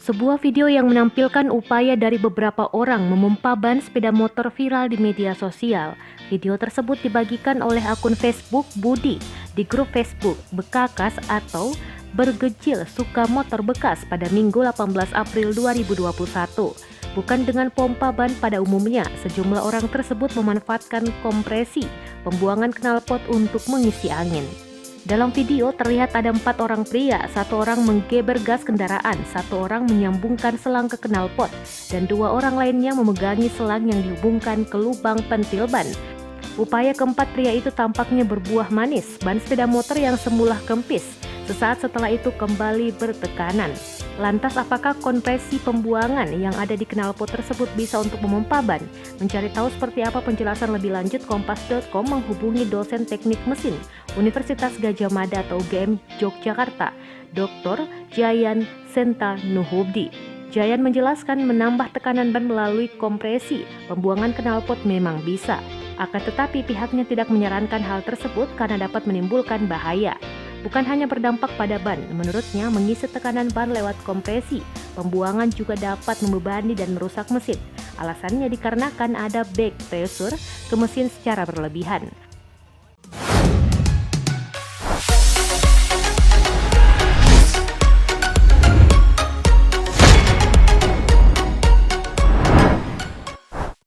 Sebuah video yang menampilkan upaya dari beberapa orang memompa ban sepeda motor viral di media sosial. Video tersebut dibagikan oleh akun Facebook Budi di grup Facebook Bekakas atau Bergejil Suka Motor Bekas pada Minggu 18 April 2021. Bukan dengan pompa ban pada umumnya, sejumlah orang tersebut memanfaatkan kompresi pembuangan knalpot untuk mengisi angin. Dalam video terlihat ada 4 orang pria, 1 orang menggeber gas kendaraan, 1 orang menyambungkan selang ke knalpot, dan 2 orang lainnya memegangi selang yang dihubungkan ke lubang pentil ban. Upaya keempat pria itu tampaknya berbuah manis. Ban sepeda motor yang semula kempis, sesaat setelah itu kembali bertekanan. Lantas apakah kompresi pembuangan yang ada di knalpot tersebut bisa untuk memompa ban? Mencari tahu seperti apa penjelasan lebih lanjut, Kompas.com menghubungi dosen teknik mesin Universitas Gadjah Mada atau UGM Yogyakarta, Dr. Jayan Sentanuhubdi. Jayan menjelaskan menambah tekanan ban melalui kompresi pembuangan knalpot memang bisa. Akan tetapi pihaknya tidak menyarankan hal tersebut karena dapat menimbulkan bahaya. Bukan hanya berdampak pada ban, menurutnya mengisi tekanan ban lewat kompresi pembuangan juga dapat membebani dan merusak mesin. Alasannya dikarenakan ada back pressure ke mesin secara berlebihan.